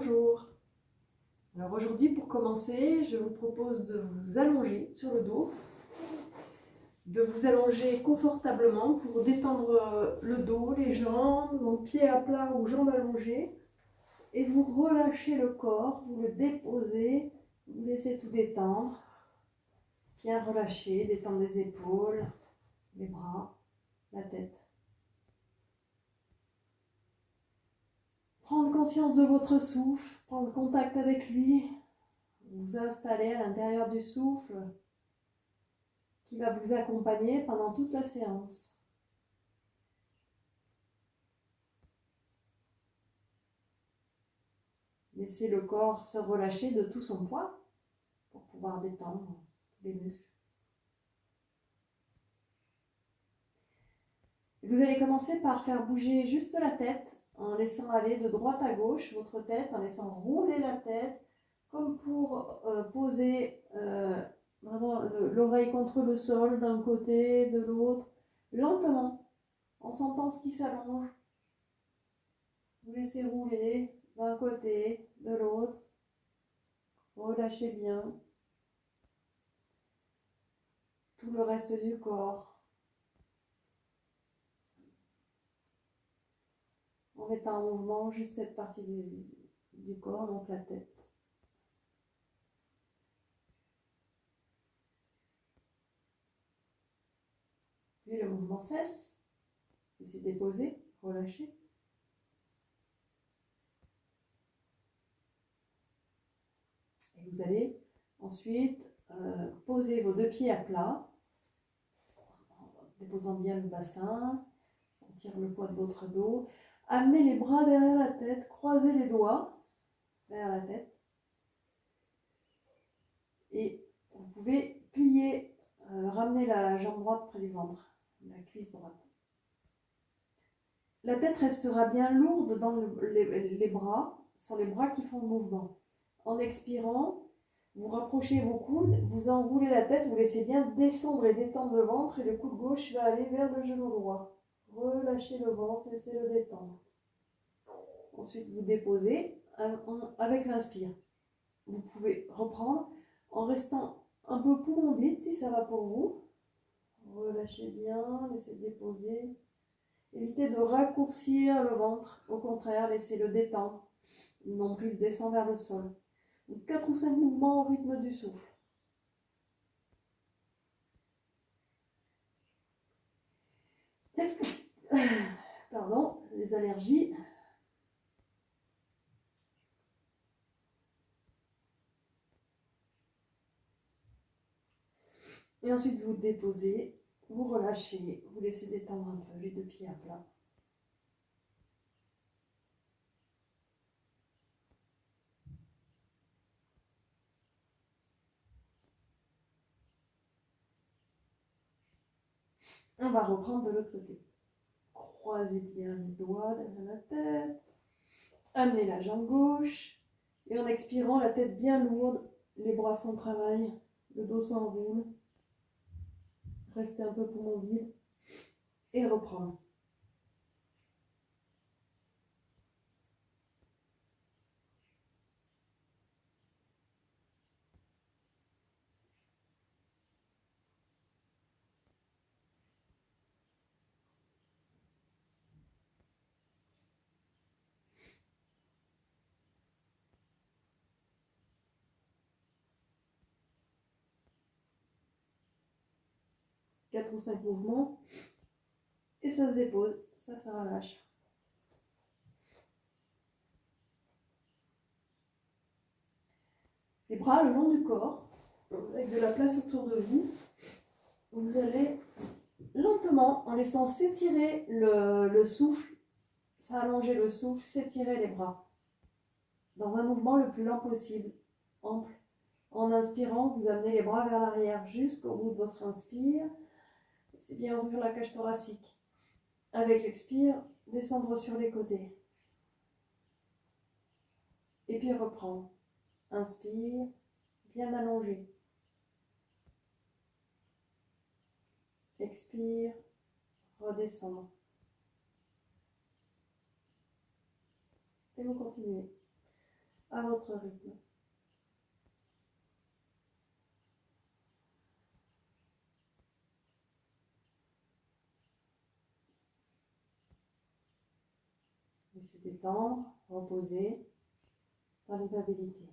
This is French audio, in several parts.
Bonjour. Alors aujourd'hui, pour commencer, je vous propose de vous allonger sur le dos, de vous allonger confortablement pour détendre le dos, les jambes, donc pieds à plat ou jambes allongées, et vous relâchez le corps, vous le déposez, vous laissez tout détendre, bien relâcher, détendre les épaules, les bras, la tête. Prendre conscience de votre souffle, prendre contact avec lui, vous installer à l'intérieur du souffle qui va vous accompagner pendant toute la séance. Laissez le corps se relâcher de tout son poids pour pouvoir détendre les muscles. Vous allez commencer par faire bouger juste la tête en laissant aller de droite à gauche votre tête, en laissant rouler la tête comme pour poser vraiment l'oreille contre le sol d'un côté, de l'autre, lentement, en sentant ce qui s'allonge. Vous laissez rouler d'un côté, de l'autre. Relâchez bien tout le reste du corps. En mettant en mouvement juste cette partie du corps, donc la tête. Puis le mouvement cesse. Laissez déposer, relâcher. Et vous allez ensuite poser vos deux pieds à plat, en déposant bien le bassin, sentir le poids de votre dos. Amenez les bras derrière la tête, croisez les doigts derrière la tête. Et vous pouvez plier, ramener la jambe droite près du ventre, la cuisse droite. La tête restera bien lourde dans les bras, ce sont les bras qui font le mouvement. En expirant, vous rapprochez vos coudes, vous enroulez la tête, vous laissez bien descendre et détendre le ventre et le coude gauche va aller vers le genou droit. Relâchez le ventre, laissez-le détendre. Ensuite, vous déposez avec l'inspire. Vous pouvez reprendre en restant un peu poumon vide si ça va pour vous. Relâchez bien, laissez déposer. Évitez de raccourcir le ventre, au contraire, laissez-le détendre. Le nombril descend vers le sol. Donc 4 ou 5 mouvements au rythme du souffle. Pardon, les allergies. Et ensuite, vous déposez, vous relâchez, vous laissez détendre un peu les deux pieds à plat. On va reprendre de l'autre côté. Croisez bien les doigts derrière la tête. Amenez la jambe gauche. Et en expirant, la tête bien lourde, les bras font le travail, le dos s'enroule. Restez un peu poumon vide. Et reprendre. Quatre ou 5 mouvements. Et ça se dépose, ça se relâche. Les bras le long du corps, avec de la place autour de vous. Vous allez lentement, en laissant s'étirer le souffle, s'allonger le souffle, s'étirer les bras. Dans un mouvement le plus lent possible, ample. En inspirant, vous amenez les bras vers l'arrière jusqu'au bout de votre inspire. C'est bien ouvrir la cage thoracique. Avec l'expire, descendre sur les côtés. Et puis reprendre. Inspire, bien allongé. Expire, redescendre. Et vous continuez. à votre rythme. Laissez détendre, reposer dans l'immobilité.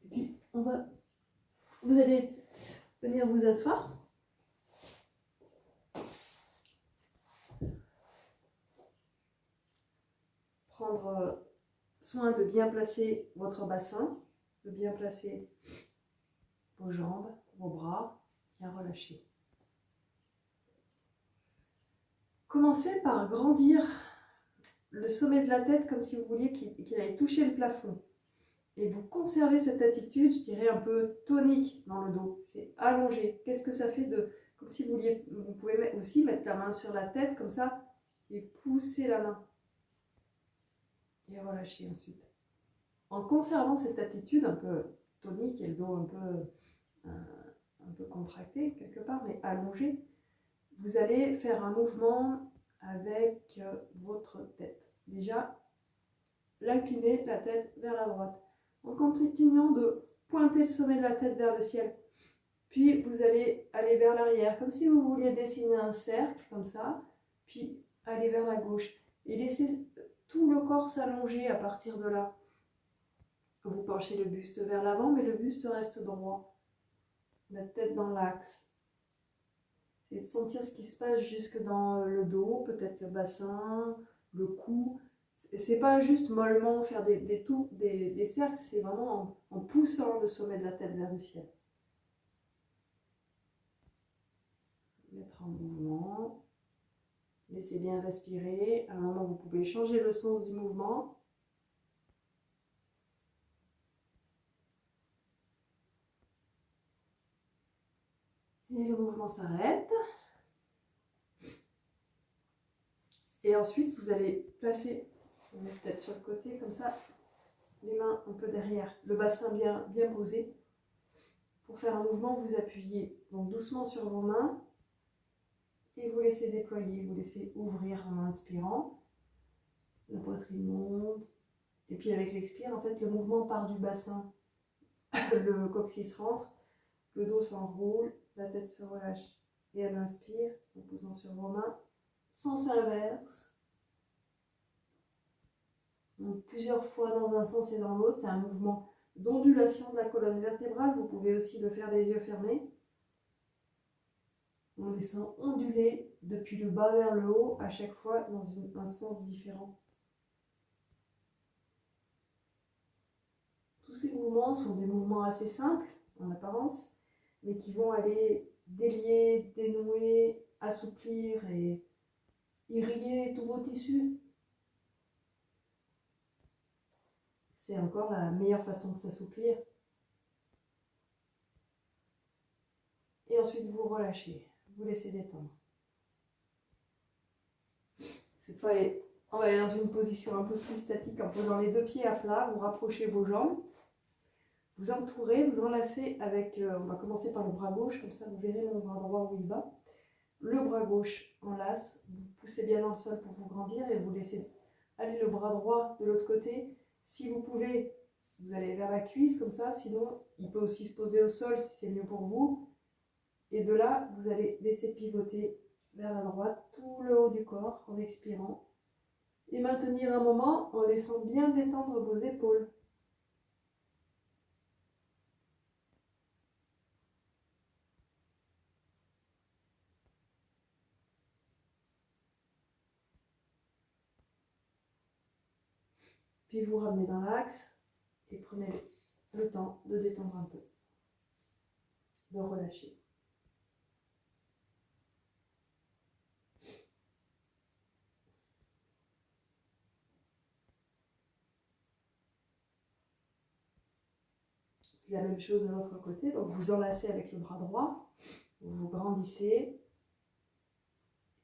Et puis, vous allez venir vous asseoir. Prendre soin de bien placer votre bassin, de bien placer vos jambes, vos bras, bien relâcher. Commencez par grandir le sommet de la tête comme si vous vouliez qu'il aille toucher le plafond. Et vous conservez cette attitude, je dirais, un peu tonique dans le dos. C'est allongé. Qu'est-ce que ça fait de... Comme si vous pouvez aussi mettre la main sur la tête comme ça et pousser la main. Et relâcher ensuite. En conservant cette attitude un peu tonique et le dos un peu contracté quelque part, mais allongé, vous allez faire un mouvement avec votre tête. Déjà, l'incliner la tête vers la droite. En continuant de pointer le sommet de la tête vers le ciel. Puis vous allez aller vers l'arrière, comme si vous vouliez dessiner un cercle, comme ça. Puis aller vers la gauche. Et laisser tout le corps s'allonger à partir de là. Vous penchez le buste vers l'avant, mais le buste reste droit. La tête dans l'axe. Et de sentir ce qui se passe jusque dans le dos, peut-être le bassin, le cou. C'est pas juste mollement faire des cercles, c'est vraiment en poussant le sommet de la tête vers le ciel. Mettre en mouvement. Laissez bien respirer. À un moment, vous pouvez changer le sens du mouvement. Et le mouvement s'arrête. Et ensuite, vous allez placer, peut-être sur le côté, comme ça, les mains un peu derrière, le bassin bien posé. Pour faire un mouvement, vous appuyez donc doucement sur vos mains et vous laissez déployer, vous laissez ouvrir en inspirant. La poitrine monte. Et puis avec l'expire, en fait, le mouvement part du bassin. Le coccyx rentre, le dos s'enroule, la tête se relâche. Et elle inspire en posant sur vos mains. Sens inverse. Donc, plusieurs fois dans un sens et dans l'autre, c'est un mouvement d'ondulation de la colonne vertébrale. Vous pouvez aussi le faire les yeux fermés. En laissant onduler depuis le bas vers le haut, à chaque fois dans un sens différent. Tous ces mouvements sont des mouvements assez simples, en apparence, mais qui vont aller délier, dénouer, assouplir et irriguer tous vos tissus. C'est encore la meilleure façon de s'assouplir. Et ensuite, vous relâchez. Vous laissez détendre. Cette fois, on va aller dans une position un peu plus statique en posant les deux pieds à plat. Vous rapprochez vos jambes. Vous entourez, vous enlacez avec... on va commencer par le bras gauche. Comme ça, vous verrez mon bras droit où il va. Le bras gauche enlace. Vous poussez bien dans le sol pour vous grandir. Et vous laissez aller le bras droit de l'autre côté. Si vous pouvez, vous allez vers la cuisse comme ça. Sinon, il peut aussi se poser au sol si c'est mieux pour vous. Et de là, vous allez laisser pivoter vers la droite tout le haut du corps en expirant. Et maintenir un moment en laissant bien détendre vos épaules. Puis vous ramenez dans l'axe et prenez le temps de détendre un peu, de relâcher. La même chose de l'autre côté, donc vous enlacez avec le bras droit, vous grandissez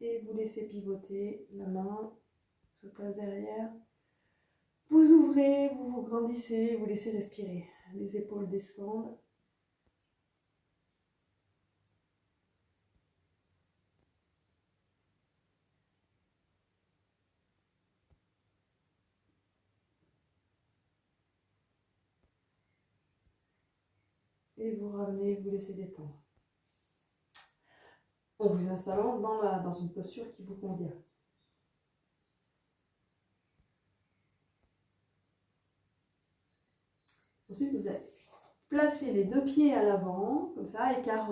et vous laissez pivoter, la main se place derrière. Vous ouvrez, vous vous grandissez, vous laissez respirer. Les épaules descendent. Et vous ramenez, vous laissez détendre. En vous installant dans une posture qui vous convient. Ensuite, vous allez placer les deux pieds à l'avant, comme ça, écart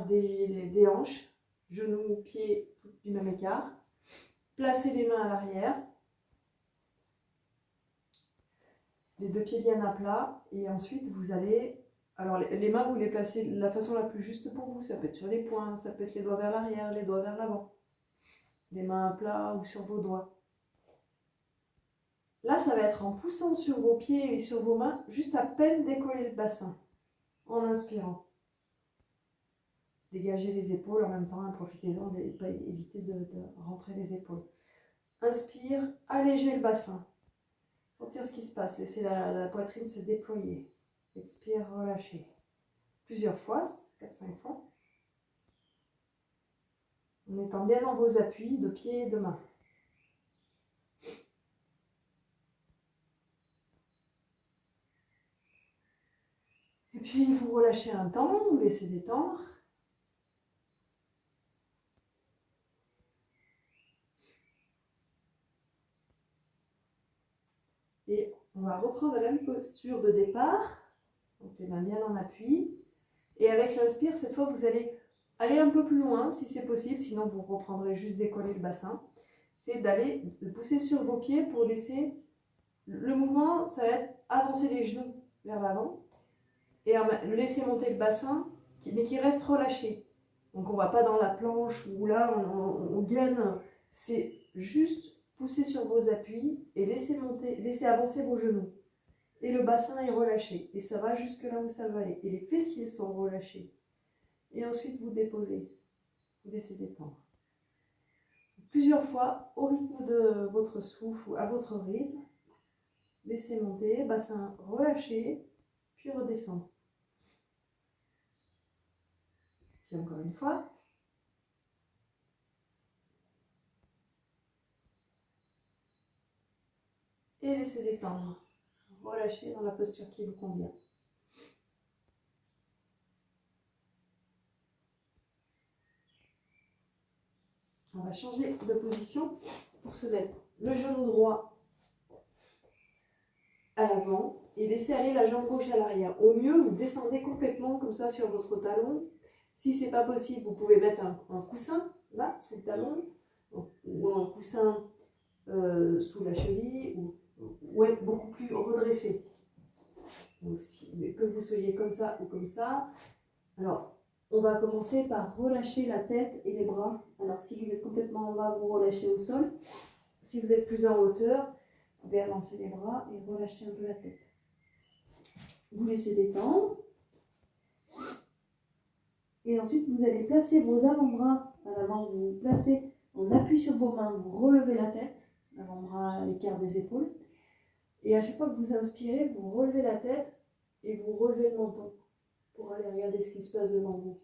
des hanches, genoux, pieds du même écart. Placez les mains à l'arrière. Les deux pieds bien à plat. Et ensuite, vous allez... Alors, les mains, vous les placez de la façon la plus juste pour vous. Ça peut être sur les poings, ça peut être les doigts vers l'arrière, les doigts vers l'avant. Les mains à plat ou sur vos doigts. Là, ça va être en poussant sur vos pieds et sur vos mains, juste à peine décoller le bassin, en inspirant. Dégagez les épaules en même temps, hein, profitez-en de pas éviter de rentrer les épaules. Inspire, allégez le bassin. Sentir ce qui se passe, laissez la poitrine se déployer. Expire, relâchez. Plusieurs fois, 4-5 fois. En étant bien dans vos appuis de pieds et de mains. Et puis vous relâchez un temps, vous laissez détendre. Et on va reprendre la même posture de départ. Donc les mains bien en appui. Et avec l'inspire, cette fois, vous allez aller un peu plus loin si c'est possible. Sinon, vous reprendrez juste décoller le bassin. C'est de pousser sur vos pieds pour laisser... Le mouvement, ça va être avancer les genoux vers l'avant. Et laisser monter le bassin, mais qui reste relâché. Donc on ne va pas dans la planche où là, on gaine. C'est juste pousser sur vos appuis et laisser avancer vos genoux. Et le bassin est relâché. Et ça va jusque là où ça va aller. Et les fessiers sont relâchés. Et ensuite, vous déposez. Vous laissez détendre. Plusieurs fois, au rythme de votre souffle ou à votre rythme. Laissez monter, bassin relâché, puis redescendre. Puis encore une fois. Et laissez détendre. Relâchez dans la posture qui vous convient. On va changer de position pour se mettre le genou droit à l'avant et laisser aller la jambe gauche à l'arrière. Au mieux, vous descendez complètement comme ça sur votre talon. Si ce n'est pas possible, vous pouvez mettre un coussin là, sous le talon, ou un coussin sous la cheville, ou être beaucoup plus redressé. Donc, que vous soyez comme ça ou comme ça. Alors, on va commencer par relâcher la tête et les bras. Alors, si vous êtes complètement en bas, vous relâchez au sol. Si vous êtes plus en hauteur, vous pouvez avancer les bras et relâcher un peu la tête. Vous laissez détendre. Et ensuite, vous allez placer vos avant-bras à l'avant. Vous vous placez en appui sur vos mains. Vous relevez la tête, l'avant-bras à l'écart des épaules. Et à chaque fois que vous inspirez, vous relevez la tête et vous relevez le menton pour aller regarder ce qui se passe devant vous.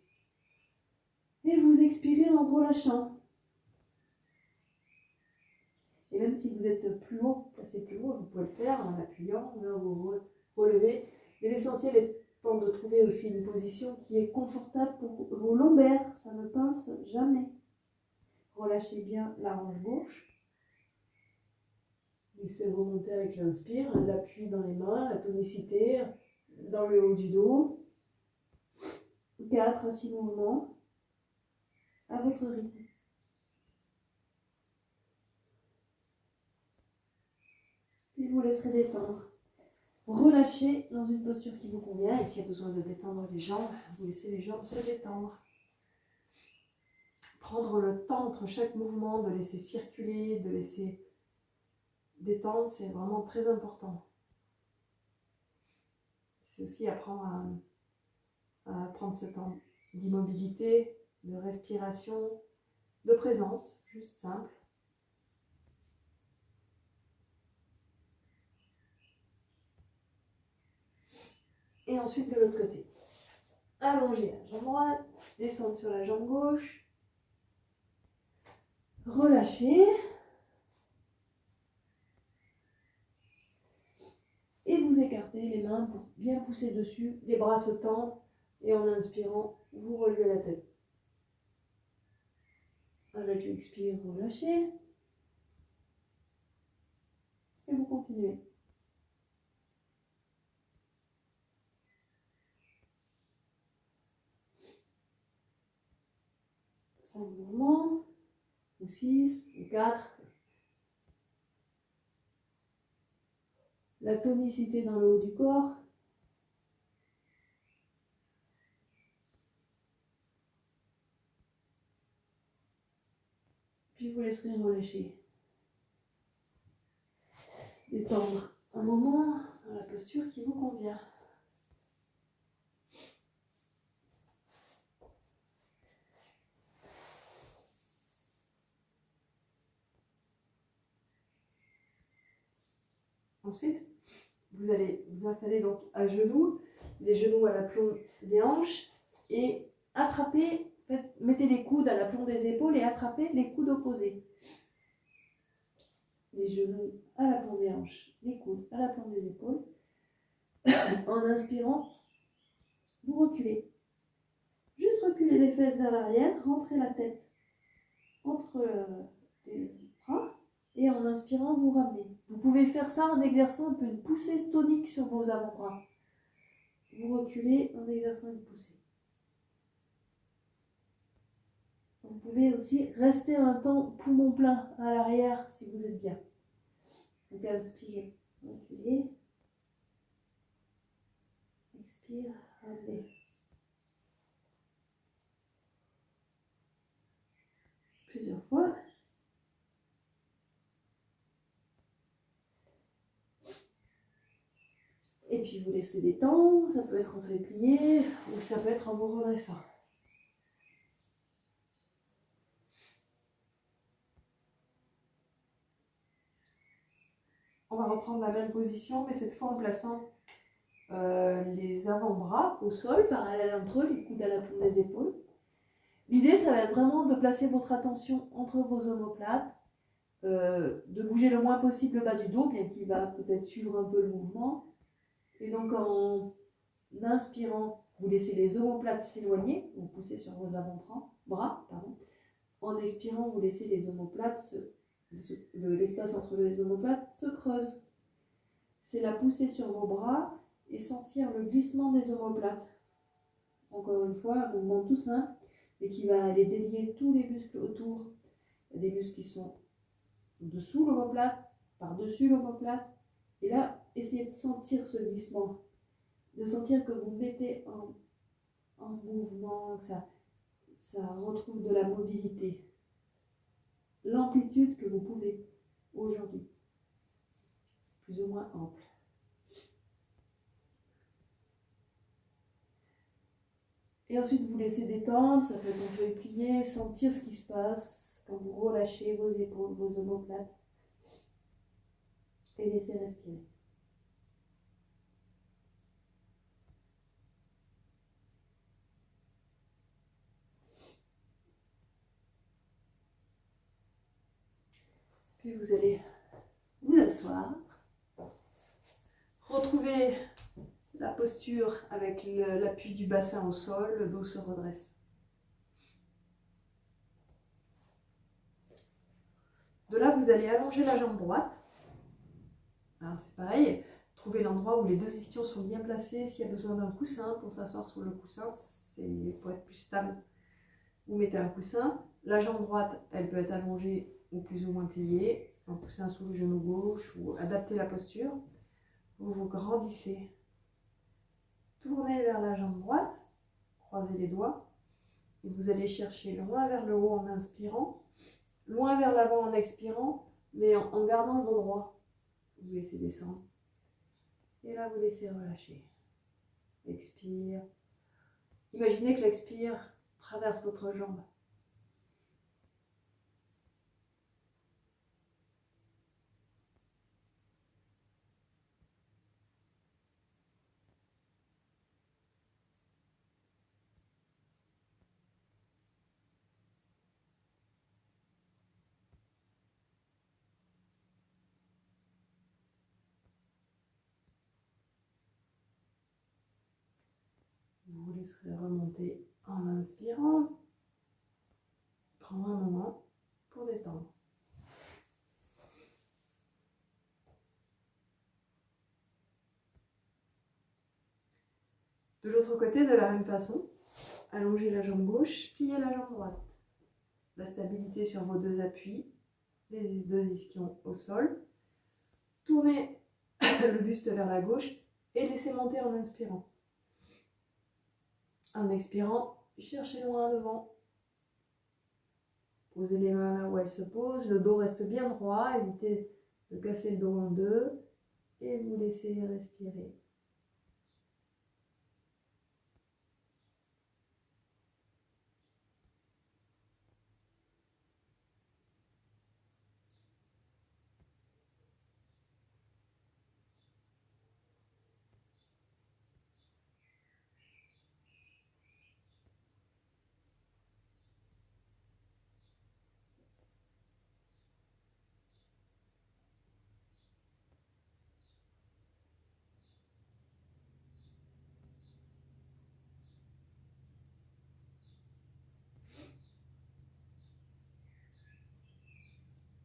Et vous expirez en relâchant. Et même si vous êtes plus haut, placé plus haut, vous pouvez le faire en appuyant, vous relevez. Mais l'essentiel est de trouver aussi une position qui est confortable pour vos lombaires. Ça ne pince jamais. Relâchez bien la hanche gauche. Laissez remonter avec l'inspire, l'appui dans les mains, la tonicité dans le haut du dos. 4 à 6 mouvements à votre rythme. Puis vous laisserez détendre. Relâchez dans une posture qui vous convient. Et s'il y a besoin de détendre les jambes, vous laissez les jambes se détendre. Prendre le temps entre chaque mouvement, de laisser circuler, de laisser détendre, c'est vraiment très important. C'est aussi apprendre à prendre ce temps d'immobilité, de respiration, de présence, juste simple. Et ensuite de l'autre côté. Allongez la jambe droite, descendre sur la jambe gauche, relâchez. Et vous écartez tendez les mains pour bien pousser dessus, les bras se tendent et en inspirant, vous relevez la tête. Avec l'expire, vous lâchez et vous continuez. Cinq mouvements, ou 6, ou 4. La tonicité dans le haut du corps. Puis vous laisserez relâcher. Détendre un moment dans la posture qui vous convient. Ensuite, vous allez vous installer donc à genoux, les genoux à l'aplomb des hanches et attrapez, mettez les coudes à l'aplomb des épaules et attrapez les coudes opposés. Les genoux à l'aplomb des hanches, les coudes à l'aplomb des épaules. En inspirant, vous reculez. Juste reculer les fesses vers l'arrière, rentrez la tête entre les bras et en inspirant, vous ramenez. Vous pouvez faire ça en exerçant un peu une poussée tonique sur vos avant-bras. Vous reculez en exerçant une poussée. Vous pouvez aussi rester un temps poumon plein à l'arrière si vous êtes bien. Donc inspirez, reculez. Expire, ramenez. Plusieurs fois. Et puis vous laissez détendre, ça peut être en fait plié ou ça peut être en vous redressant. On va reprendre la même position, mais cette fois en plaçant les avant-bras au sol, parallèles entre eux, les coudes à l'aplomb des épaules. L'idée, ça va être vraiment de placer votre attention entre vos omoplates, de bouger le moins possible le bas du dos, bien qu'il va peut-être suivre un peu le mouvement. Et donc en inspirant, vous laissez les omoplates s'éloigner, vous poussez sur vos avant-bras. En expirant, vous laissez les omoplates, l'espace entre les omoplates se creuse. C'est la poussée sur vos bras et sentir le glissement des omoplates. Encore une fois, un mouvement tout simple, mais qui va aller délier tous les muscles autour. Il y a des muscles qui sont dessous l'omoplate, par-dessus l'omoplate. Et là, essayez de sentir ce glissement, de sentir que vous mettez en mouvement, que ça retrouve de la mobilité. L'amplitude que vous pouvez aujourd'hui, plus ou moins ample. Et ensuite, vous laissez détendre, ça peut être en feuille pliée, sentir ce qui se passe quand vous relâchez vos épaules, vos omoplates. Et laissez respirer. Puis vous allez vous asseoir. Retrouvez la posture avec l'appui du bassin au sol, le dos se redresse. De là, vous allez allonger la jambe droite. Alors c'est pareil, trouvez l'endroit où les deux ischions sont bien placés. S'il y a besoin d'un coussin pour s'asseoir sur le coussin, c'est pour être plus stable. Vous mettez un coussin. La jambe droite, elle peut être allongée ou plus ou moins pliée. Un coussin sous le genou gauche ou adaptez la posture. Vous vous grandissez. Tournez vers la jambe droite, croisez les doigts. Et vous allez chercher loin vers le haut en inspirant, loin vers l'avant en expirant, mais en gardant le dos droit. Vous laissez descendre. Et là, vous laissez relâcher. Expire. Imaginez que l'expire traverse votre jambe. laisserai remonter en inspirant. Prendre un moment pour détendre. De l'autre côté, de la même façon, allongez la jambe gauche, pliez la jambe droite. La stabilité sur vos deux appuis, les deux ischions au sol. Tournez le buste vers la gauche et laissez monter en inspirant. En expirant, cherchez loin devant. Posez les mains là où elles se posent, le dos reste bien droit, évitez de casser le dos en deux et vous laissez respirer.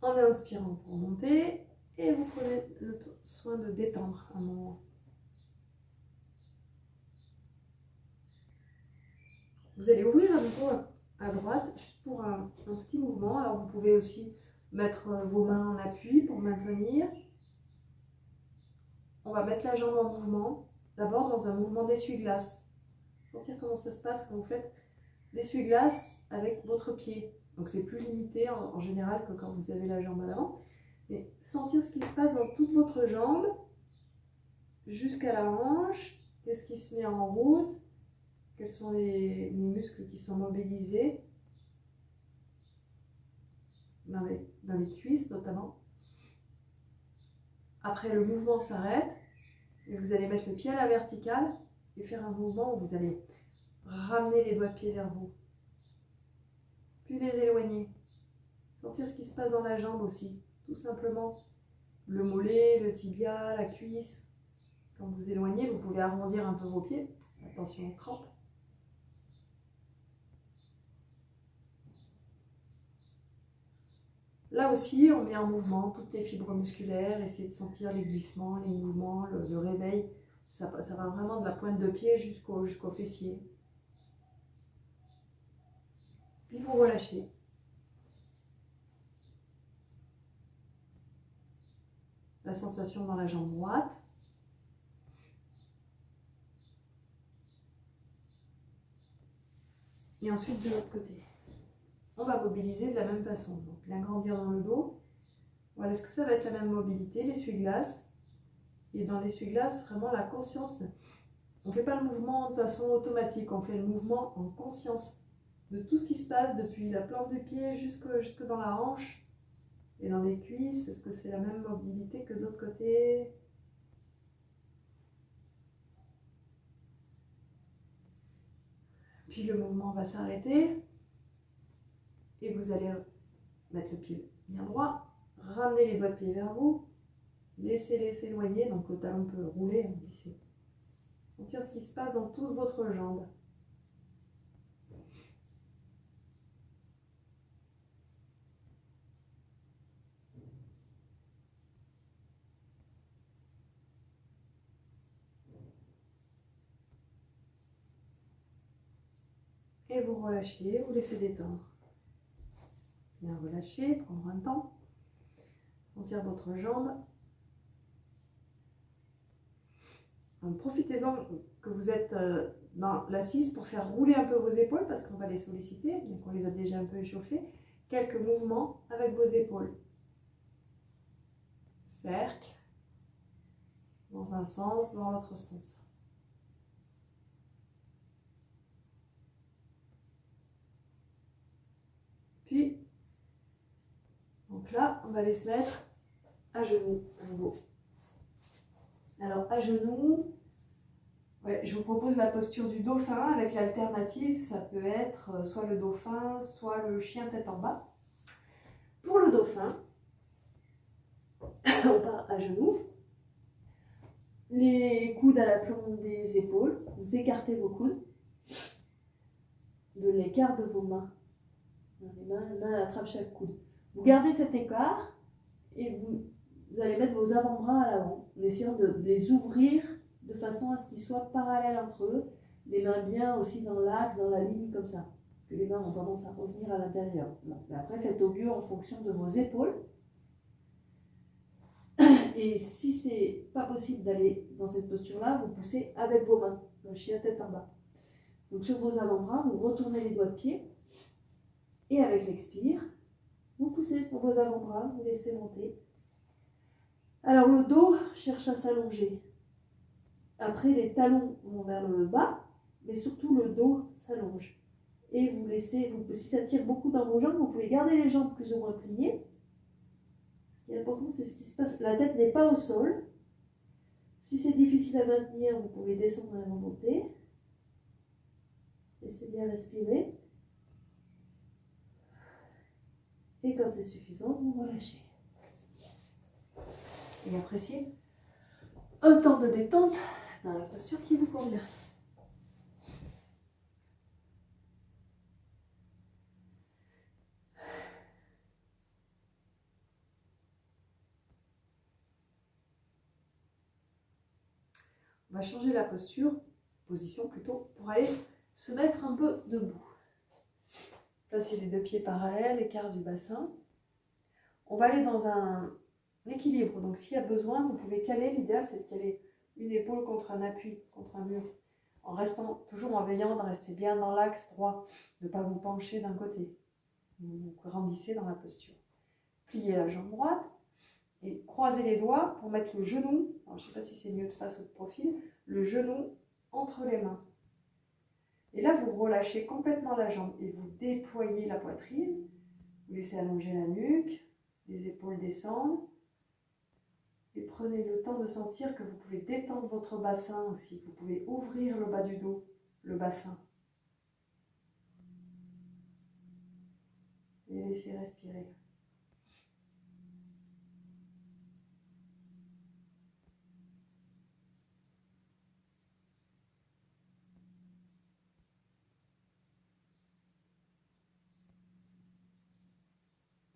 En inspirant pour monter et vous prenez le soin de détendre un moment. Vous allez ouvrir à nouveau à droite juste pour un petit mouvement. Alors vous pouvez aussi mettre vos mains en appui pour maintenir. On va mettre la jambe en mouvement, d'abord dans un mouvement d'essuie-glace. Sentir comment ça se passe quand vous faites l'essuie-glace avec votre pied. Donc c'est plus limité en général que quand vous avez la jambe à l'avant. Mais sentir ce qui se passe dans toute votre jambe jusqu'à la hanche. Qu'est-ce qui se met en route? Quels sont les muscles qui sont mobilisés dans les cuisses notamment. Après, le mouvement s'arrête et vous allez mettre le pied à la verticale et faire un mouvement où vous allez ramener les doigts de pied vers vous. Puis les éloigner. Sentir ce qui se passe dans la jambe aussi. Tout simplement le mollet, le tibia, la cuisse. Quand vous éloignez, vous pouvez arrondir un peu vos pieds. Attention aux crampes. Là aussi, on met en mouvement toutes les fibres musculaires, essayez de sentir les glissements, les mouvements, le réveil. Ça va vraiment de la pointe de pied jusqu'au fessier. Puis vous relâchez. La sensation dans la jambe droite. Et ensuite de l'autre côté. On va mobiliser de la même façon. Donc bien grandir dans le dos. Voilà, est-ce que ça va être la même mobilité, l'essuie-glace? Et dans l'essuie-glace, vraiment la conscience. On ne fait pas le mouvement de façon automatique, on fait le mouvement en conscience de tout ce qui se passe depuis la plante du pied jusque dans la hanche et dans les cuisses. Est-ce que c'est la même mobilité que de l'autre côté? Puis le mouvement va s'arrêter et vous allez mettre le pied bien droit, ramener les doigts de pied vers vous, laissez-les s'éloigner, donc le talon peut rouler, glisser. Sentir ce qui se passe dans toute votre jambe. Et vous relâchez, vous laissez détendre. Bien relâcher, prendre un temps. Sentir votre jambe. Profitez-en que vous êtes dans l'assise pour faire rouler un peu vos épaules parce qu'on va les solliciter, bien qu'on les a déjà un peu échauffées. Quelques mouvements avec vos épaules. Cercle. Dans un sens, dans l'autre sens. Puis, donc là, on va aller se mettre à genoux à nouveau. Alors, à genoux, ouais, je vous propose la posture du dauphin avec l'alternative. Ça peut être soit le dauphin, soit le chien tête en bas. Pour le dauphin, on part à genoux. Les coudes à la plante des épaules. Vous écartez vos coudes. de l'écart de vos mains. Les mains attrapent chaque coude. Vous gardez cet écart et vous allez mettre vos avant-bras à l'avant, en essayant de les ouvrir de façon à ce qu'ils soient parallèles entre eux, les mains bien aussi dans l'axe, dans la ligne comme ça. Parce que les mains ont tendance à revenir à l'intérieur. Bon, mais après, faites au mieux en fonction de vos épaules. Et si c'est pas possible d'aller dans cette posture-là, vous poussez avec vos mains, lâchez la tête en bas. Donc sur vos avant-bras, vous retournez les doigts de pied. Et avec l'expire, vous poussez sur vos avant-bras, vous laissez monter. Alors le dos cherche à s'allonger. Après, les talons vont vers le bas, mais surtout le dos s'allonge. Et vous laissez, si ça tire beaucoup dans vos jambes, vous pouvez garder les jambes plus ou moins pliées. Ce qui est important, c'est ce qui se passe. La tête n'est pas au sol. Si c'est difficile à maintenir, vous pouvez descendre et remonter. Laissez bien respirer. Et quand c'est suffisant, vous relâchez. Et appréciez un temps de détente dans la posture qui vous convient. On va changer la position plutôt, pour aller se mettre un peu debout. Placez les deux pieds parallèles, écart du bassin. On va aller dans un équilibre. Donc s'il y a besoin, vous pouvez caler. L'idéal, c'est de caler une épaule contre un appui, contre un mur, en restant toujours en veillant de rester bien dans l'axe droit, de ne pas vous pencher d'un côté. Vous grandissez dans la posture. Pliez la jambe droite et croisez les doigts pour mettre le genou, alors je ne sais pas si c'est mieux de face ou de profil, le genou entre les mains. Et là, vous relâchez complètement la jambe et vous déployez la poitrine. Vous laissez allonger la nuque, les épaules descendent. Et prenez le temps de sentir que vous pouvez détendre votre bassin aussi, que vous pouvez ouvrir le bas du dos, le bassin. Et laissez respirer.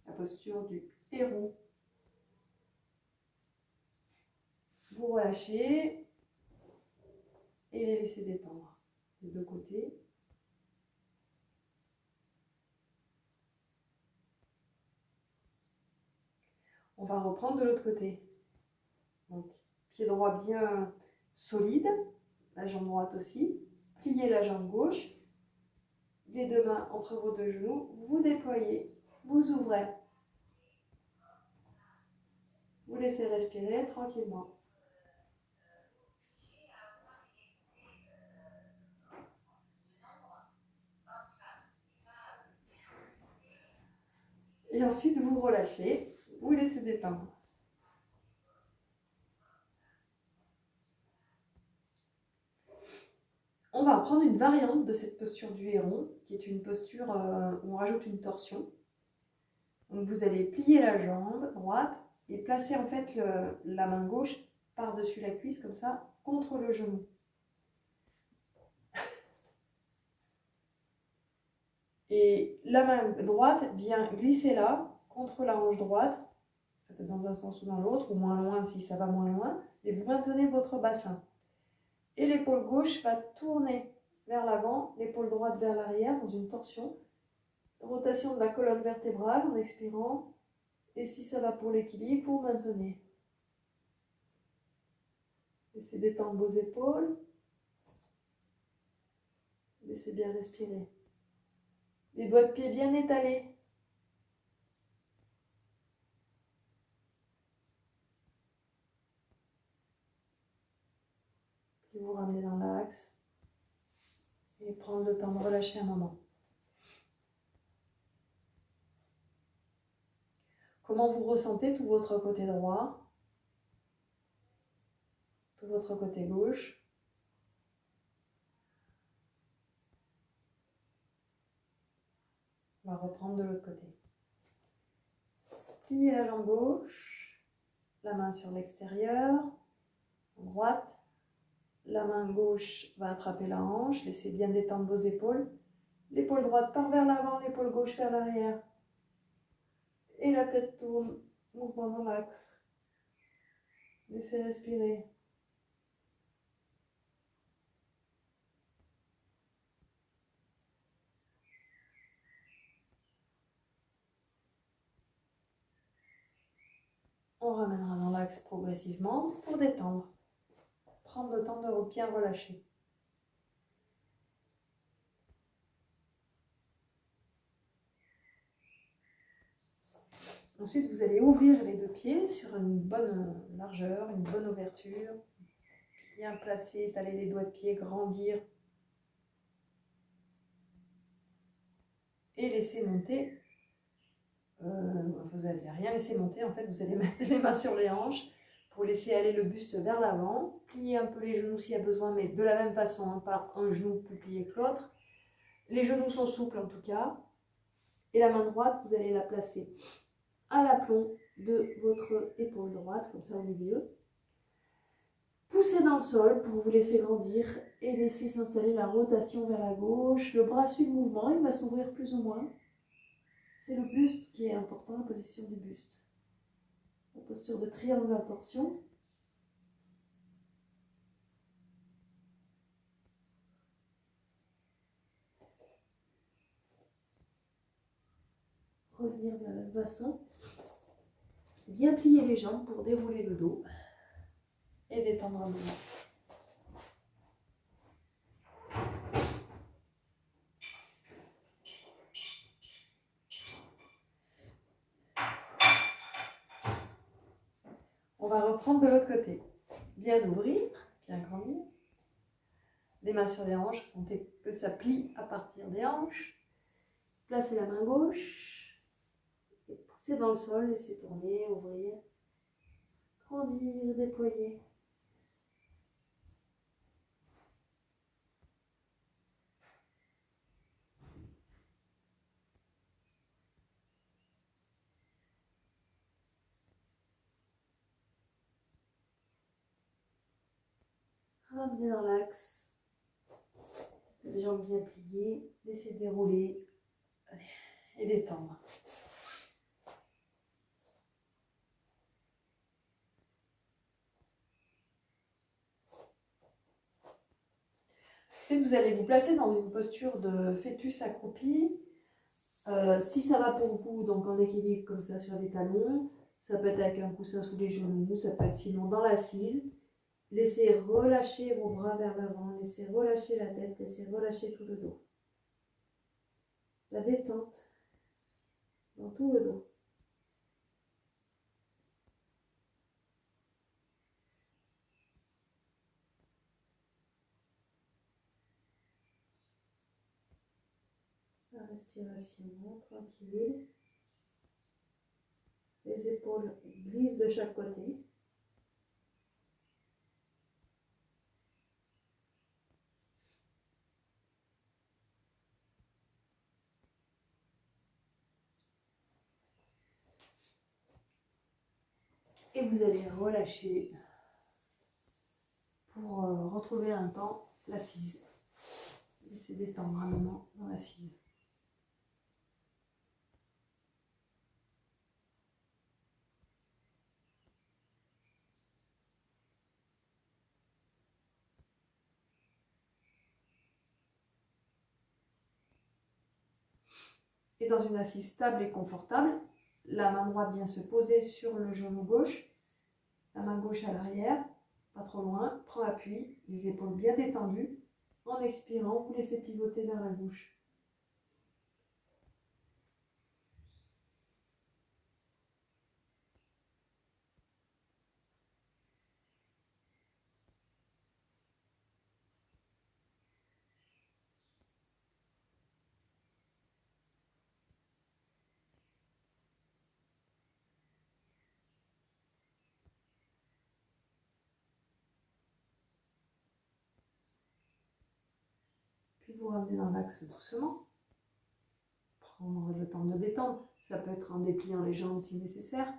La posture du héron. Vous relâchez et les laissez détendre des deux côtés. On va reprendre de l'autre côté. Donc, pied droit bien solide, la jambe droite aussi. Pliez la jambe gauche, les deux mains entre vos deux genoux, vous déployez, vous ouvrez. Vous laissez respirer tranquillement. Et ensuite, vous relâchez, vous laissez détendre. On va prendre une variante de cette posture du héron, qui est une posture où on rajoute une torsion. Donc vous allez plier la jambe droite et placer en fait la main gauche par-dessus la cuisse, comme ça, contre le genou. Et la main droite vient glisser là, contre la hanche droite. Ça peut être dans un sens ou dans l'autre, ou moins loin si ça va moins loin. Et vous maintenez votre bassin. Et l'épaule gauche va tourner vers l'avant, l'épaule droite vers l'arrière dans une torsion. Rotation de la colonne vertébrale en expirant. Et si ça va pour l'équilibre, vous maintenez. Laissez détendre vos épaules. Laissez bien respirer. Les doigts de pied bien étalés. Puis vous ramenez dans l'axe. Et prendre le temps de relâcher un moment. Comment vous ressentez tout votre côté droit, tout votre côté gauche. On va reprendre de l'autre côté. Pliez la jambe gauche, la main sur l'extérieur, droite. La main gauche va attraper la hanche, laissez bien détendre vos épaules. L'épaule droite part vers l'avant, l'épaule gauche vers l'arrière. Et la tête tourne, mouvement dans l'axe. Laissez respirer. On ramènera dans l'axe progressivement pour détendre. Prendre le temps de bien relâcher. Ensuite, vous allez ouvrir les deux pieds sur une bonne largeur, une bonne ouverture. Bien placer, étaler les doigts de pied, grandir. Et laisser monter. Vous n'allez rien laisser monter, en fait, vous allez mettre les mains sur les hanches pour laisser aller le buste vers l'avant. Plier un peu les genoux s'il y a besoin, mais de la même façon, hein, pas un genou plus plié que l'autre. Les genoux sont souples en tout cas. Et la main droite, vous allez la placer à l'aplomb de votre épaule droite, comme ça au milieu. Poussez dans le sol pour vous laisser grandir et laisser s'installer la rotation vers la gauche. Le bras suit le mouvement, il va s'ouvrir plus ou moins. C'est le buste qui est important, la position du buste. La posture de triangle à torsion. Revenir de la même façon. Bien plier les jambes pour dérouler le dos et détendre un moment. On va reprendre de l'autre côté. Bien ouvrir, bien grandir. Les mains sur les hanches, sentez que ça plie à partir des hanches. Placez la main gauche. Et poussez dans le sol, laissez tourner, ouvrir. Grandir, déployer. Ramenez dans l'axe. Les jambes bien pliées. Laissez dérouler et détendre. Ensuite, vous allez vous placer dans une posture de fœtus accroupi. Si ça va pour vous, donc en équilibre comme ça sur les talons, ça peut être avec un coussin sous les genoux, ça peut être sinon dans l'assise. Laissez relâcher vos bras vers l'avant, laissez relâcher la tête, laissez relâcher tout le dos. La détente dans tout le dos. La respiration tranquille. Les épaules glissent de chaque côté. Et vous allez relâcher pour retrouver un temps l'assise. Laissez détendre un moment dans l'assise. Et dans une assise stable et confortable, la main droite vient se poser sur le genou gauche, la main gauche à l'arrière, pas trop loin, prend appui, les épaules bien détendues. En expirant, vous laissez pivoter vers la gauche. Puis vous ramenez dans l'axe doucement. Prendre le temps de détendre. Ça peut être en dépliant les jambes si nécessaire.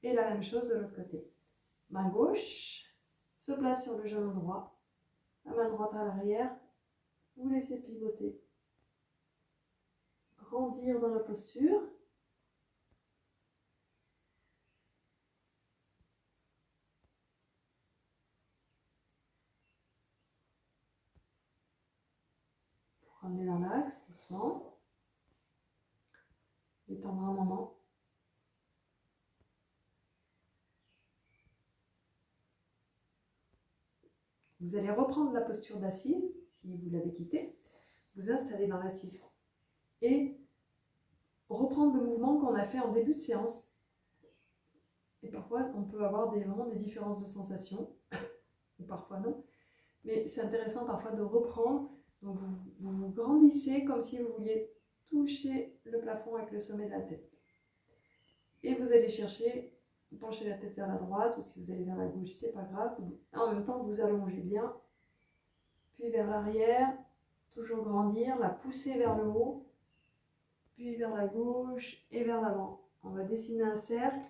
Et la même chose de l'autre côté. Main gauche, se place sur le genou droit, la main droite à l'arrière, vous laissez pivoter, grandir dans la posture. Ramener dans l'axe, doucement. Détendre un moment. Vous allez reprendre la posture d'assise, si vous l'avez quittée, vous installer dans l'assise et reprendre le mouvement qu'on a fait en début de séance. Et parfois, on peut avoir vraiment des différences de sensations, ou parfois non. Mais c'est intéressant parfois de reprendre. Donc vous grandissez comme si vous vouliez toucher le plafond avec le sommet de la tête. Et vous allez chercher, pencher la tête vers la droite, ou si vous allez vers la gauche, c'est pas grave. En même temps, vous allongez bien. Puis vers l'arrière, toujours grandir, la pousser vers le haut. Puis vers la gauche et vers l'avant. On va dessiner un cercle.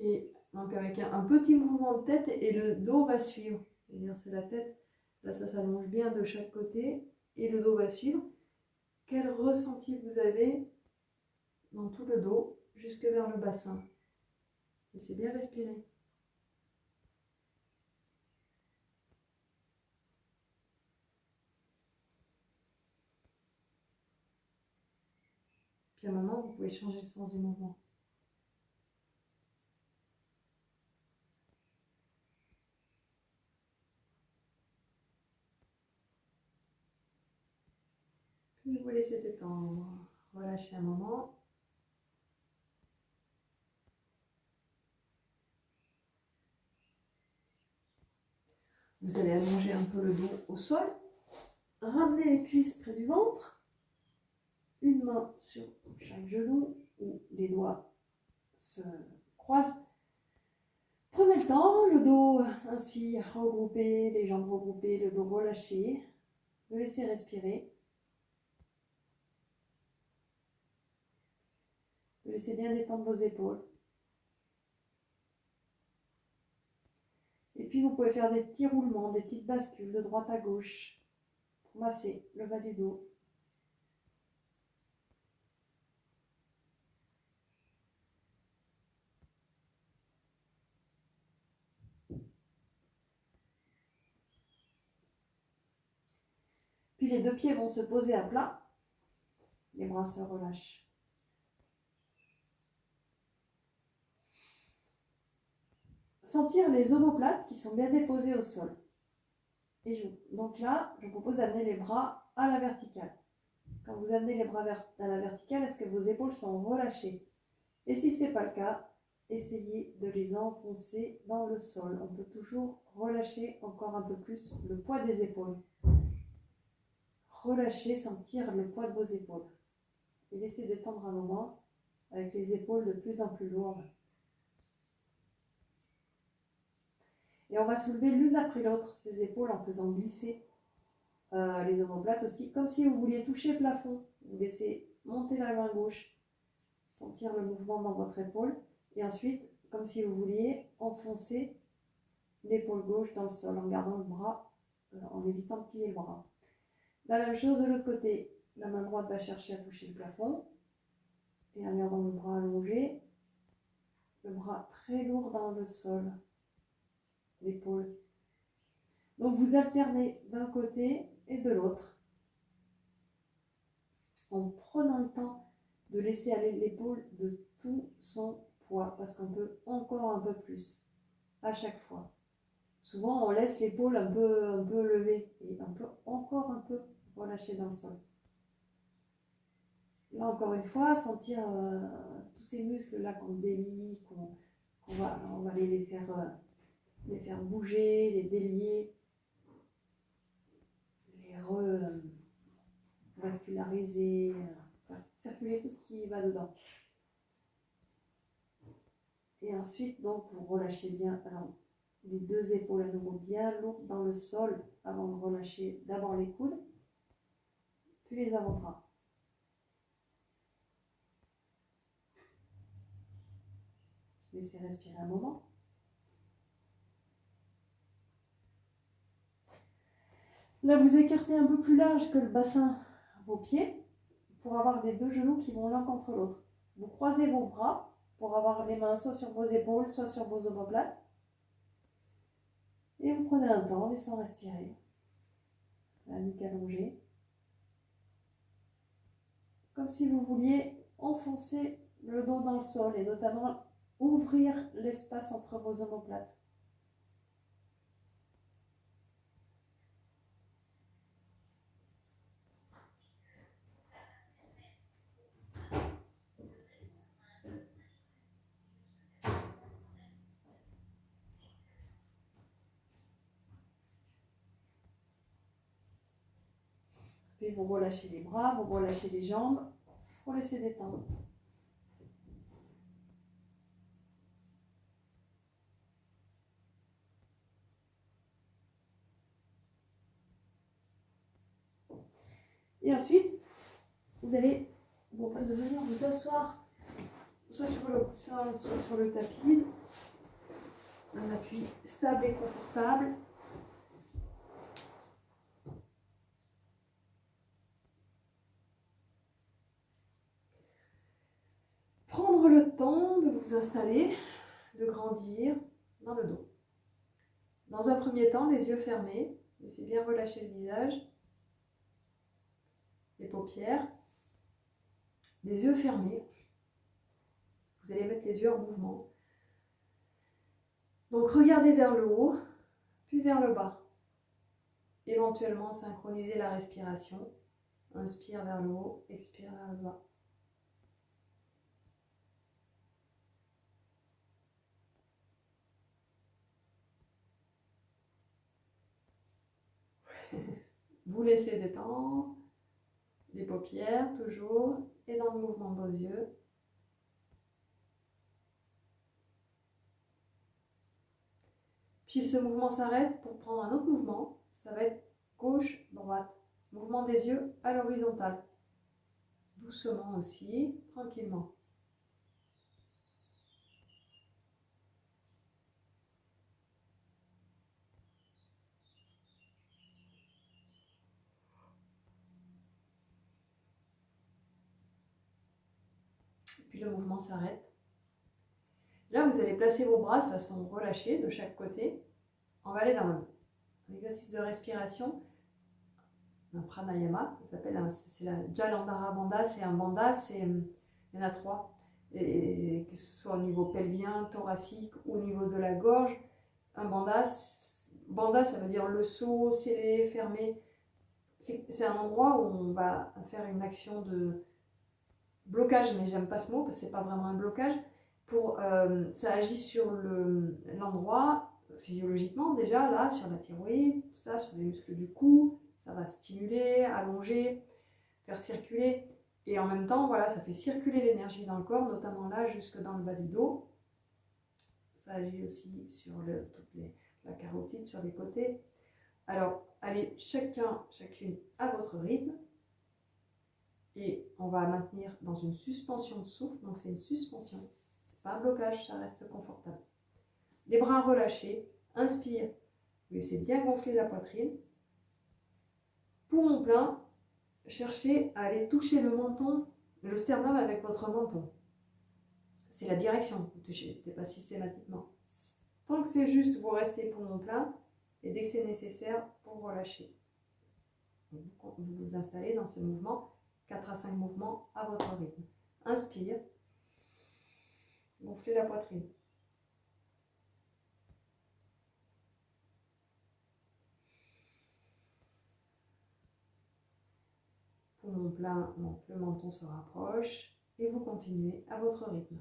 Et donc avec un petit mouvement de tête et le dos va suivre. C'est-à-dire c'est la tête, là ça s'allonge bien de chaque côté et le dos va suivre. Quel ressenti vous avez dans tout le dos jusque vers le bassin. Laissez bien respirer. Puis à un moment, vous pouvez changer le sens du mouvement. Puis vous laissez détendre. Relâchez un moment. Vous allez allonger un peu le dos au sol. Ramenez les cuisses près du ventre. Une main sur chaque genou où les doigts se croisent. Prenez le temps, le dos ainsi regroupé, les jambes regroupées, le dos relâché. Le laissez respirer. Laissez bien détendre vos épaules. Et puis vous pouvez faire des petits roulements, des petites bascules de droite à gauche pour masser le bas du dos. Puis les deux pieds vont se poser à plat. Les bras se relâchent. Sentir les omoplates qui sont bien déposées au sol. Et joues. Donc là, je vous propose d'amener les bras à la verticale. Quand vous amenez les bras à la verticale, est-ce que vos épaules sont relâchées? Et si ce n'est pas le cas, essayez de les enfoncer dans le sol. On peut toujours relâcher encore un peu plus le poids des épaules. Relâchez, sentir le poids de vos épaules. Et laissez détendre un moment avec les épaules de plus en plus lourdes. Et on va soulever l'une après l'autre ces épaules en faisant glisser les omoplates aussi, comme si vous vouliez toucher le plafond. Vous laissez monter la main gauche, sentir le mouvement dans votre épaule. Et ensuite, comme si vous vouliez enfoncer l'épaule gauche dans le sol en gardant le bras, en évitant de plier le bras. La même chose de l'autre côté. La main droite va chercher à toucher le plafond. Et en gardant le bras allongé, le bras très lourd dans le sol, l'épaule. Donc vous alternez d'un côté et de l'autre en prenant le temps de laisser aller l'épaule de tout son poids parce qu'on peut encore un peu plus à chaque fois. Souvent on laisse l'épaule un peu levée et on peut encore un peu relâcher dans le sol. Là encore une fois, sentir tous ces muscles là qu'on délie, on va les faire bouger, les délier, les vasculariser, circuler tout ce qui va dedans. Et ensuite, donc, vous relâchez bien les deux épaules à nouveau bien lourdes dans le sol avant de relâcher d'abord les coudes, puis les avant-bras. Laissez respirer un moment. Là, vous écartez un peu plus large que le bassin vos pieds pour avoir les deux genoux qui vont l'un contre l'autre. Vous croisez vos bras pour avoir les mains soit sur vos épaules, soit sur vos omoplates. Et vous prenez un temps, laissant respirer. La nuque allongée. Comme si vous vouliez enfoncer le dos dans le sol et notamment ouvrir l'espace entre vos omoplates. Puis vous relâchez les bras, vous relâchez les jambes pour laisser détendre. Et ensuite, vous allez venir vous asseoir soit sur le coussin, soit sur le tapis. Un appui stable et confortable. Prendre le temps de vous installer, de grandir dans le dos. Dans un premier temps, les yeux fermés. Laissez bien relâcher le visage, les paupières, les yeux fermés. Vous allez mettre les yeux en mouvement. Donc regardez vers le haut, puis vers le bas. Éventuellement synchroniser la respiration. Inspire vers le haut, expire vers le bas. Vous laissez détendre les paupières toujours et dans le mouvement de vos yeux. Puis ce mouvement s'arrête pour prendre un autre mouvement. Ça va être gauche-droite. Mouvement des yeux à l'horizontale. Doucement aussi, tranquillement. Puis le mouvement s'arrête. Là, vous allez placer vos bras de façon relâchée de chaque côté. On va aller dans un exercice de respiration, un pranayama, ça s'appelle, c'est la Jalandhara Bandha, c'est un bandha, il y en a 3, et que ce soit au niveau pelvien, thoracique ou au niveau de la gorge. Un bandha, ça veut dire le seau, scellé, fermé. C'est un endroit où on va faire une action de blocage, mais j'aime pas ce mot parce que c'est pas vraiment un blocage. Ça agit sur l'endroit physiologiquement déjà, là, sur la thyroïde, tout ça, sur les muscles du cou. Ça va stimuler, allonger, faire circuler. Et en même temps, voilà, ça fait circuler l'énergie dans le corps, notamment là, jusque dans le bas du dos. Ça agit aussi sur la carotide, sur les côtés. Alors, allez chacune à votre rythme. Et on va maintenir dans une suspension de souffle. Donc, c'est une suspension. C'est pas un blocage, ça reste confortable. Les bras relâchés. Inspire. Vous laissez bien gonfler la poitrine. Poumon plein. Cherchez à aller toucher le menton, le sternum avec votre menton. C'est la direction. Vous ne touchez pas systématiquement. Tant que c'est juste, vous restez poumon plein. Et dès que c'est nécessaire, vous relâchez. Vous vous installez dans ce mouvement. 4 à 5 mouvements à votre rythme. Inspire. Gonflez la poitrine. Poumon plein, donc le menton se rapproche. Et vous continuez à votre rythme.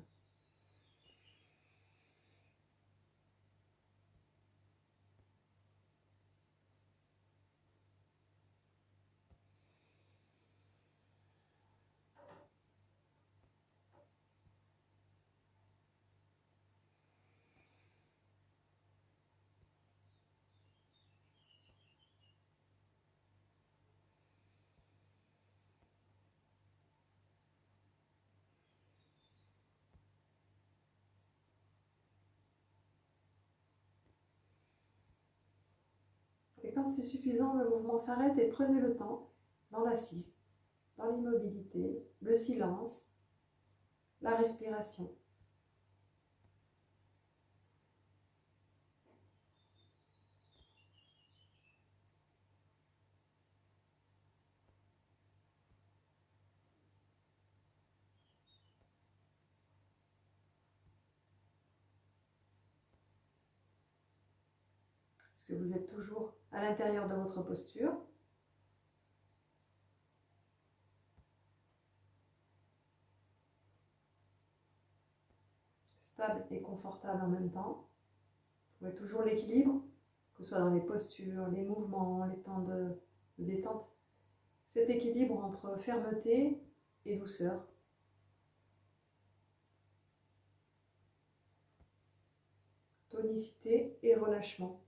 quand c'est suffisant, le mouvement s'arrête et prenez le temps dans l'assise, dans l'immobilité, le silence, la respiration. Est-ce que vous êtes toujours à l'intérieur de votre posture? Stable et confortable en même temps. Vous trouvez toujours l'équilibre, que ce soit dans les postures, les mouvements, les temps de détente. Cet équilibre entre fermeté et douceur. Tonicité et relâchement.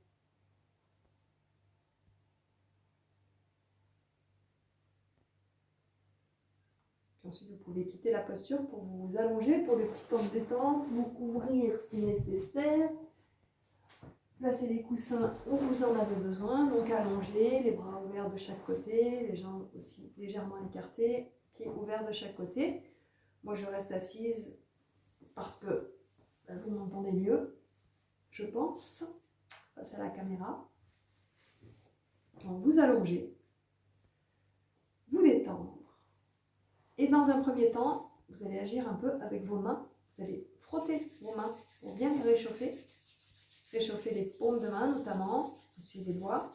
Puis ensuite, vous pouvez quitter la posture pour vous allonger pour des petits temps de détente, vous couvrir si nécessaire. Placez les coussins où vous en avez besoin, donc allongés, les bras ouverts de chaque côté, les jambes aussi légèrement écartées, pieds ouverts de chaque côté. Moi, je reste assise parce que vous m'entendez mieux, je pense, face à la caméra. Donc, vous allongez, vous détendre. Et dans un premier temps, vous allez agir un peu avec vos mains. Vous allez frotter vos mains pour bien les réchauffer. Réchauffer les paumes de main notamment, aussi les doigts.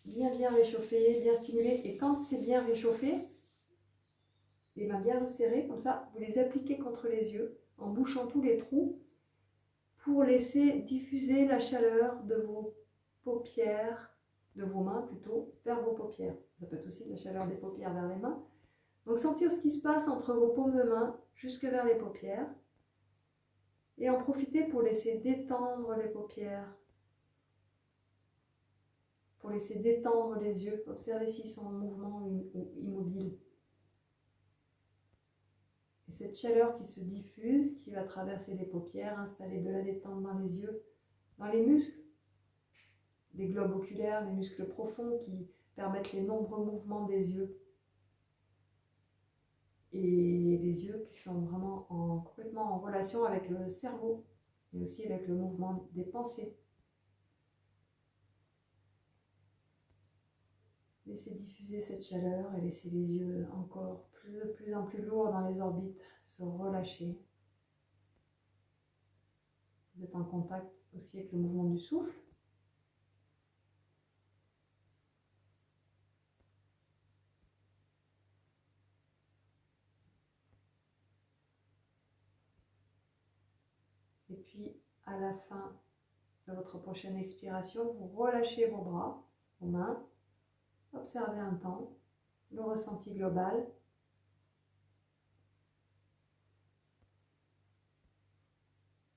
Bien réchauffer, bien stimuler. Et quand c'est bien réchauffé, les mains bien resserrées, comme ça, vous les appliquez contre les yeux en bouchant tous les trous pour laisser diffuser la chaleur de vos paupières, de vos mains plutôt, vers vos paupières. Ça peut être aussi la chaleur des paupières vers les mains. Donc sentir ce qui se passe entre vos paumes de main jusque vers les paupières. Et en profiter pour laisser détendre les paupières. Pour laisser détendre les yeux. Observez s'ils sont en mouvement ou immobiles. Et cette chaleur qui se diffuse, qui va traverser les paupières, installer de la détente dans les yeux, dans les muscles, les globes oculaires, les muscles profonds qui permettent les nombreux mouvements des yeux. Et les yeux qui sont vraiment complètement en relation avec le cerveau, mais aussi avec le mouvement des pensées. Laissez diffuser cette chaleur et laissez les yeux encore de plus en plus lourds dans les orbites se relâcher. Vous êtes en contact aussi avec le mouvement du souffle. Et puis, à la fin de votre prochaine expiration, vous relâchez vos bras, vos mains. Observez un temps, le ressenti global.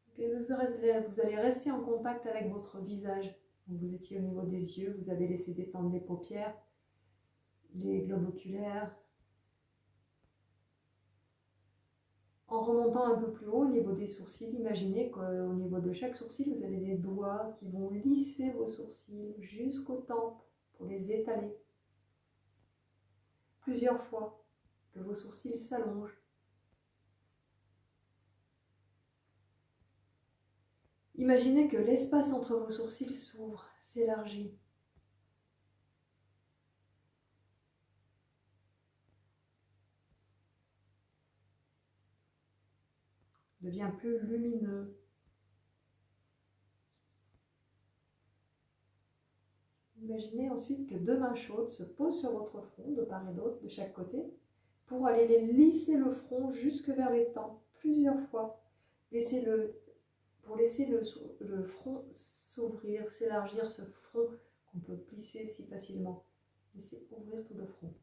Et puis vous allez rester en contact avec votre visage. Vous étiez au niveau des yeux, vous avez laissé détendre les paupières, les globes oculaires. En remontant un peu plus haut au niveau des sourcils, imaginez qu'au niveau de chaque sourcil, vous avez des doigts qui vont lisser vos sourcils jusqu'aux tempes pour les étaler. Plusieurs fois, que vos sourcils s'allongent. Imaginez que l'espace entre vos sourcils s'ouvre, s'élargit. Devient plus lumineux. Imaginez ensuite que deux mains chaudes se posent sur votre front, de part et d'autre, de chaque côté, pour aller lisser le front jusque vers les tempes, plusieurs fois. Pour laisser le front s'ouvrir, s'élargir, ce front qu'on peut plisser si facilement. Laissez ouvrir tout le front.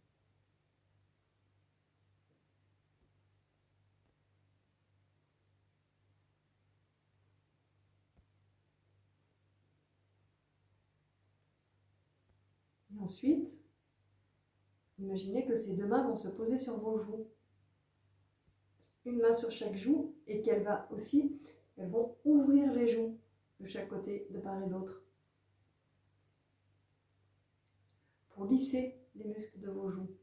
Et ensuite, imaginez que ces deux mains vont se poser sur vos joues. Une main sur chaque joue et elles vont ouvrir les joues de chaque côté, de part et d'autre. pour lisser les muscles de vos joues.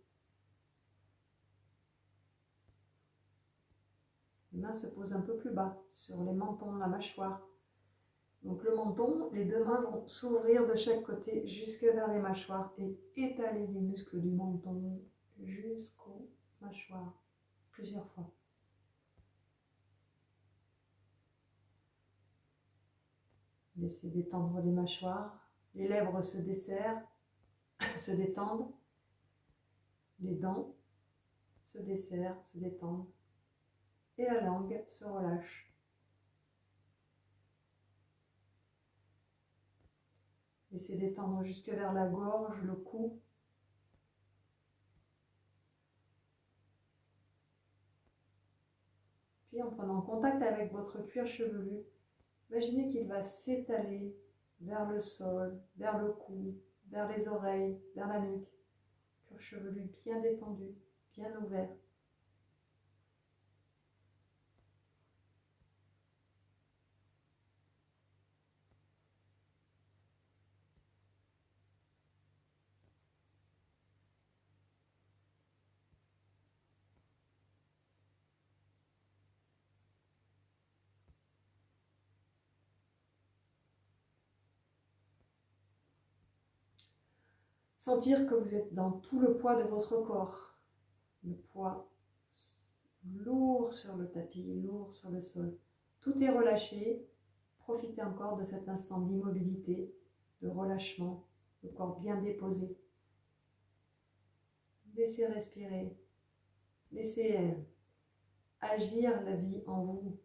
Les mains se posent un peu plus bas sur les mentons, la mâchoire. Donc le menton, les deux mains vont s'ouvrir de chaque côté jusque vers les mâchoires et étaler les muscles du menton jusqu'aux mâchoires plusieurs fois. Laissez détendre les mâchoires, les lèvres se desserrent, se détendent, les dents se desserrent, se détendent et la langue se relâche. Laissez détendre jusque vers la gorge, le cou. Puis en prenant contact avec votre cuir chevelu, imaginez qu'il va s'étaler vers le sol, vers le cou, vers les oreilles, vers la nuque. Cuir chevelu bien détendu, bien ouvert. Sentir que vous êtes dans tout le poids de votre corps. Le poids lourd sur le tapis, lourd sur le sol. Tout est relâché. Profitez encore de cet instant d'immobilité, de relâchement, le corps bien déposé. Laissez respirer. Laissez agir la vie en vous.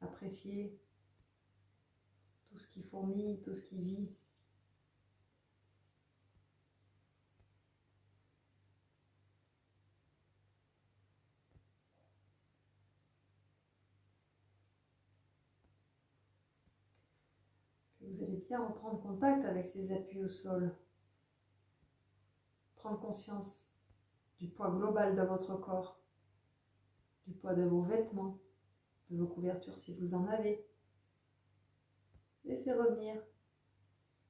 Appréciez tout ce qui fourmille, tout ce qui vit. Vous allez bien reprendre contact avec ces appuis au sol. Prendre conscience du poids global de votre corps, du poids de vos vêtements, de vos couvertures si vous en avez. Laissez revenir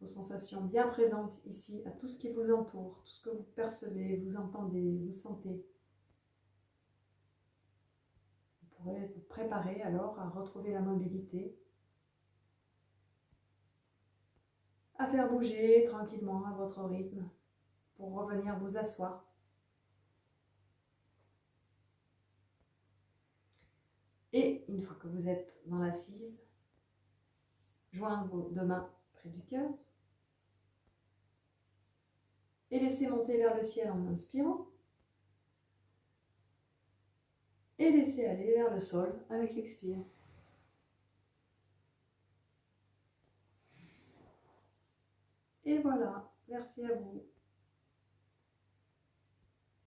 vos sensations bien présentes ici à tout ce qui vous entoure, tout ce que vous percevez, vous entendez, vous sentez. Vous pourrez vous préparer alors à retrouver la mobilité, à faire bouger tranquillement à votre rythme pour revenir vous asseoir. Et une fois que vous êtes dans l'assise, joignez vos deux mains près du cœur et laissez monter vers le ciel en inspirant et laissez aller vers le sol avec l'expire. Et voilà, merci à vous.